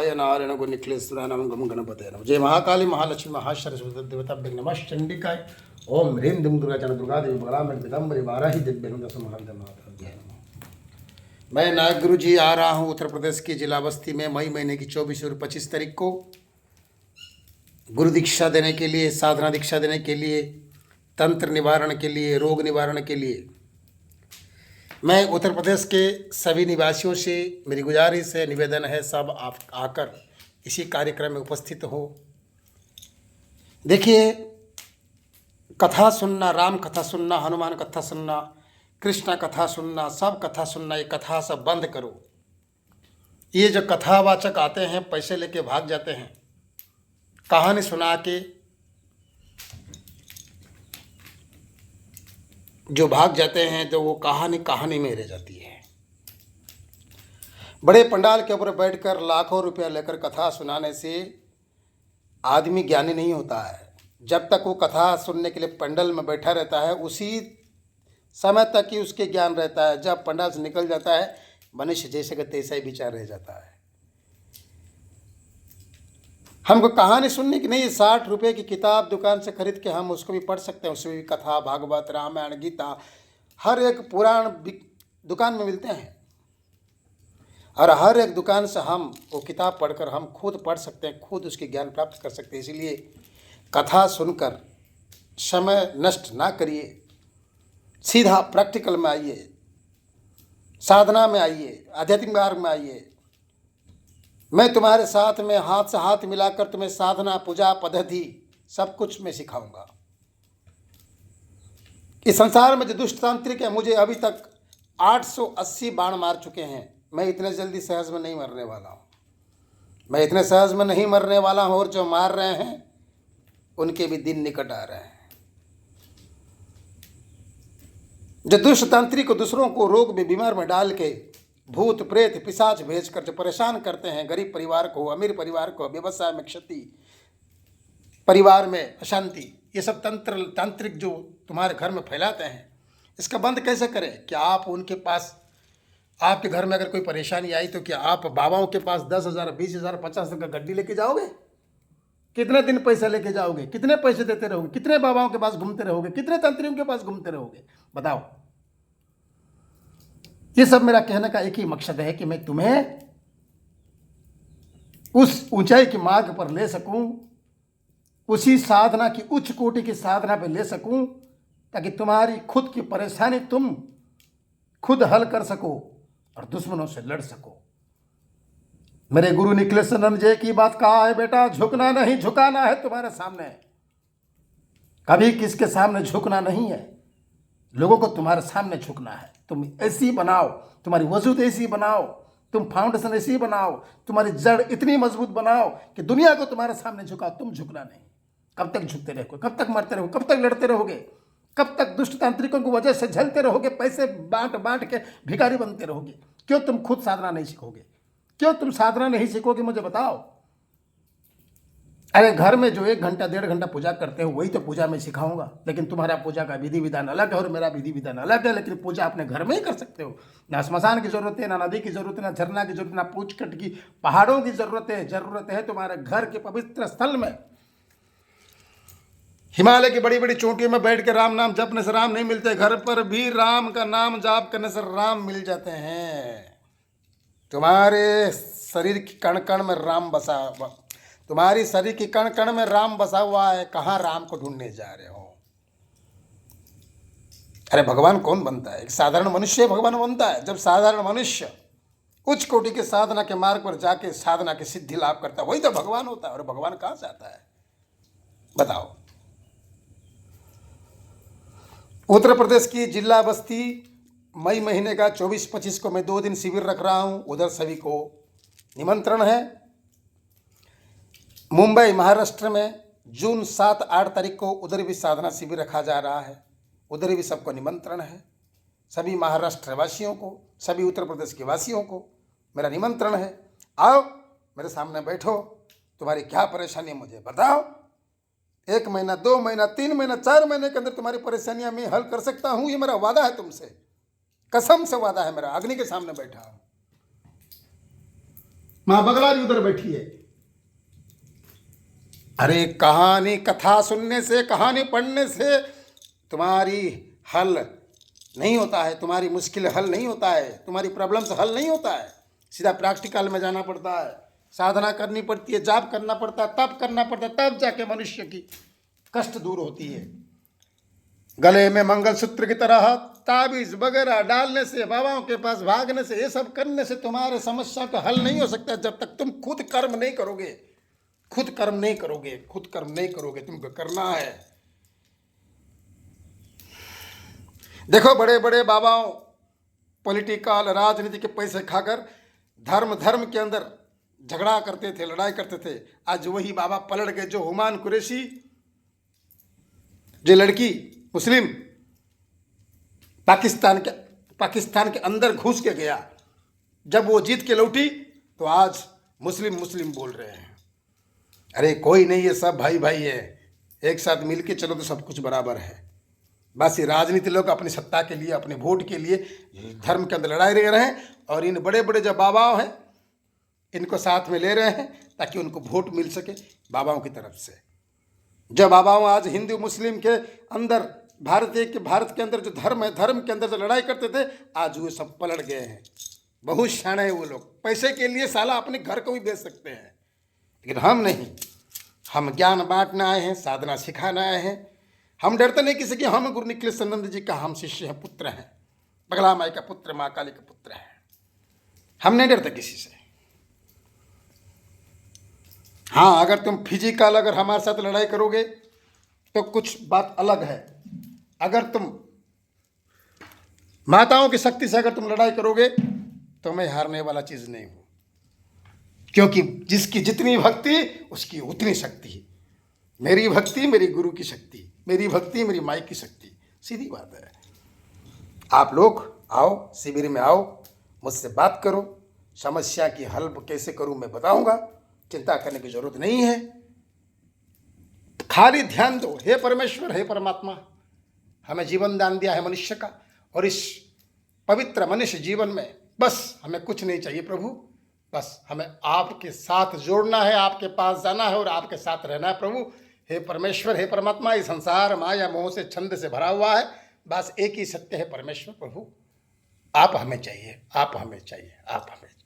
शिवाय नारायण गुण निखिलेश्वराय नमः गम गणपतये नमः। जय महाकाली महालक्ष्मी महासरस्वती देवताभ्यं नमः चंडिकाय। ओम ह्रीं दुम दुर्गा चंड दुर्गा देवी बगलामुखी पीताम्बरी वाराही दिव्य दशम महादेव। मैं नायक गुरु जी आ रहा हूँ उत्तर प्रदेश की जिला बस्ती में मई महीने की 24 और 25 तारीख को गुरु दीक्षा देने के लिए, साधना दीक्षा देने के लिए, तंत्र निवारण के लिए, रोग निवारण के लिए। मैं उत्तर प्रदेश के सभी निवासियों से मेरी गुजारिश है, निवेदन है, सब आप आकर इसी कार्यक्रम में उपस्थित हो। देखिए, कथा सुनना, राम कथा सुनना, हनुमान कथा सुनना, कृष्ण कथा सुनना, सब कथा सुनना, ये कथा सब बंद करो। ये जो कथावाचक आते हैं पैसे लेके भाग जाते हैं, कहानी सुना के जो भाग जाते हैं तो वो कहानी में रह जाती है। बड़े पंडाल के ऊपर बैठकर लाखों रुपया लेकर कथा सुनाने से आदमी ज्ञानी नहीं होता है। जब तक वो कथा सुनने के लिए पंडाल में बैठा रहता है उसी समय तक ही उसके ज्ञान रहता है। जब पंडाल से निकल जाता है मनुष्य जैसे का तैसा ही विचार रह जाता है। हमको कहानी सुनने की नहीं, 60 रुपये की किताब दुकान से खरीद के हम उसको भी पढ़ सकते हैं। उसमें भी कथा, भागवत, रामायण, गीता, हर एक पुराण दुकान में मिलते हैं और हर एक दुकान से हम वो किताब पढ़कर हम खुद पढ़ सकते हैं, खुद उसकी ज्ञान प्राप्त कर सकते हैं। इसीलिए कथा सुनकर समय नष्ट ना करिए, सीधा प्रैक्टिकल में आइए, साधना में आइए, आध्यात्मिक मार्ग में आइए। मैं तुम्हारे साथ में हाथ से हाथ मिलाकर तुम्हें साधना, पूजा पद्धति सब कुछ मैं सिखाऊंगा। इस संसार में जो दुष्ट तांत्रिक है, मुझे अभी तक 880 बाण मार चुके हैं। मैं इतने जल्दी सहज में नहीं मरने वाला हूँ, मैं इतने सहज में नहीं मरने वाला हूँ। और जो मार रहे हैं उनके भी दिन निकट आ रहे हैं। जो दुष्ट तांत्रिक को दूसरों को रोग में, बीमार में डाल के भूत प्रेत पिशाच भेजकर जो परेशान करते हैं, गरीब परिवार को, अमीर परिवार को, व्यवसाय में क्षति, परिवार में अशांति, ये सब तांत्रिक जो तुम्हारे घर में फैलाते हैं, इसका बंद कैसे करें? क्या आप उनके पास, आपके घर में अगर कोई परेशानी आई तो क्या आप बाबाओं के पास 10,000, 20,000, 50,000 का गड्डी लेके जाओगे? कितने दिन पैसा लेके जाओगे? कितने पैसे देते रहोगे? कितने बाबाओं के पास घूमते रहोगे? कितने तंत्रियों के पास घूमते रहोगे? बताओ। ये सब मेरा कहने का एक ही मकसद है कि मैं तुम्हें उस ऊंचाई के मार्ग पर ले सकूं, उसी साधना की उच्च कोटि की साधना पे ले सकूं, ताकि तुम्हारी खुद की परेशानी तुम खुद हल कर सको और दुश्मनों से लड़ सको। मेरे गुरु निखिलेश्वरानंद जी की बात कहा है, बेटा झुकना नहीं झुकाना है तुम्हारे सामने। कभी किसके सामने झुकना नहीं है, लोगों को तुम्हारे सामने झुकना है। तुम ऐसी बनाओ, तुम्हारी वजूद ऐसी बनाओ, तुम फाउंडेशन ऐसी बनाओ, तुम्हारी जड़ इतनी मजबूत बनाओ कि दुनिया को तुम्हारे सामने झुकाओ। तुम झुकना नहीं। कब तक झुकते रहोगे? कब तक मरते रहोगे? कब तक लड़ते रहोगे? कब तक दुष्ट तांत्रिकों की वजह से झेलते रहोगे? पैसे बांट बांट के भिखारी बनते रहोगे? क्यों तुम खुद साधना नहीं सीखोगे? क्यों तुम साधना नहीं सीखोगे? मुझे बताओ। अरे घर में जो 1 घंटा 1.5 घंटा पूजा करते हो वही तो पूजा में सिखाऊंगा। लेकिन तुम्हारा पूजा का विधि विधान अलग है और मेरा विधि विधान अलग है। लेकिन पूजा अपने घर में ही कर सकते हो। ना श्मशान की जरूरत है, ना नदी की जरूरत है, ना झरना की जरूरत है, ना पूछकट की पहाड़ों की जरूरत है। जरूरत है तुम्हारे घर के पवित्र स्थल में। हिमालय की बड़ी बड़ी चोटियों में बैठ के राम नाम जपने से राम नहीं मिलते, घर पर भी राम का नाम जाप करने से राम मिल जाते हैं। तुम्हारे शरीर की कण कण में राम बसा, तुम्हारी शरीर की कण कण में राम बसा हुआ है। कहाँ राम को ढूंढने जा रहे हो? अरे भगवान कौन बनता है? एक साधारण मनुष्य भगवान बनता है। जब साधारण मनुष्य उच्च कोटि के साधना के मार्ग पर जाके साधना की सिद्धि लाभ करता है, वही तो भगवान होता है। और भगवान कहाँ से आता है बताओ? उत्तर प्रदेश की जिला बस्ती मई महीने का 24-25 को मैं 2 दिन शिविर रख रहा हूं। उधर सभी को निमंत्रण है। मुंबई महाराष्ट्र में जून 7-8 तारीख को उधर भी साधना शिविर रखा जा रहा है। उधर भी सबको निमंत्रण है। सभी महाराष्ट्र वासियों को, सभी उत्तर प्रदेश के वासियों को मेरा निमंत्रण है। आओ मेरे सामने बैठो, तुम्हारी क्या परेशानी मुझे बताओ। 1 महीना, 2 महीना, 3 महीना, 4 महीने के अंदर तुम्हारी परेशानियां मैं हल कर सकता हूं। ये मेरा वादा है तुमसे, कसम से वादा है मेरा। अग्नि के सामने बैठा हूं। मां बगला भी उधर बैठी है। अरे कहानी कथा सुनने से, कहानी पढ़ने से तुम्हारी हल नहीं होता है, तुम्हारी मुश्किल हल नहीं होता है, तुम्हारी प्रॉब्लम्स हल नहीं होता है। सीधा प्रैक्टिकल में जाना पड़ता है, साधना करनी पड़ती है, जाप करना पड़ता है, तप करना पड़ता है, तब जाके मनुष्य की कष्ट दूर होती है। गले में मंगलसूत्र की तरह ताबीज वगैरह डालने से, बाबाओं के पास भागने से, ये सब करने से तुम्हारे समस्या का हल नहीं हो सकता जब तक तुम खुद कर्म नहीं करोगे। खुद कर्म नहीं करोगे, खुद कर्म नहीं करोगे, तुमको करना है। देखो बड़े बड़े बाबाओं पॉलिटिकल राजनीति के पैसे खाकर धर्म के अंदर झगड़ा करते थे, लड़ाई करते थे। आज वही बाबा पलट गए। जो हुमायूं कुरैशी, जो लड़की मुस्लिम पाकिस्तान के अंदर घुस के गया, जब वो जीत के लौटी तो आज मुस्लिम बोल रहे हैं। अरे कोई नहीं है, सब भाई भाई है, एक साथ मिलके चलो तो सब कुछ बराबर है। बस ये राजनीति लोग अपनी सत्ता के लिए, अपने वोट के लिए धर्म के अंदर लड़ाई रह रहे हैं, और इन बड़े बड़े जो बाबाओं हैं इनको साथ में ले रहे हैं ताकि उनको वोट मिल सके बाबाओं की तरफ से। जो बाबाओं आज हिंदू मुस्लिम के अंदर, भारत के अंदर जो धर्म है, धर्म के अंदर जो लड़ाई करते थे, आज वो सब पलट गए हैं। बहुत शाणे हैं वो लोग। पैसे के लिए साला अपने घर को भी बेच सकते हैं, लेकिन हम नहीं। हम ज्ञान बांटने आए हैं, साधना सिखाने आए हैं। हम डरते नहीं किसी की। हम गुरु निखिलेशानंद जी का हम शिष्य हैं, पुत्र हैं, बगला माई का पुत्र, माँ काली का पुत्र है। हम नहीं डरते किसी से। हाँ, अगर तुम फिजिकल अगर हमारे साथ लड़ाई करोगे तो कुछ बात अलग है। अगर तुम माताओं की शक्ति से अगर तुम लड़ाई करोगे तो मैं हारने वाला चीज नहीं हूं, क्योंकि जिसकी जितनी भक्ति उसकी उतनी शक्ति। मेरी भक्ति मेरी गुरु की शक्ति, मेरी भक्ति मेरी माई की शक्ति। सीधी बात है। आप लोग आओ, शिविर में आओ, मुझसे बात करो, समस्या की हल कैसे करूं मैं बताऊंगा। चिंता करने की जरूरत नहीं है, खाली ध्यान दो। हे परमेश्वर, हे परमात्मा, हमें जीवन दान दिया है मनुष्य का, और इस पवित्र मनुष्य जीवन में बस हमें कुछ नहीं चाहिए प्रभु। बस हमें आपके साथ जोड़ना है, आपके पास जाना है और आपके साथ रहना है प्रभु। हे परमेश्वर, हे परमात्मा, ये संसार माया मोह से, छंद से भरा हुआ है। बस एक ही सत्य है परमेश्वर प्रभु, आप हमें चाहिए, आप हमें चाहिए, आप हमें चाहिए।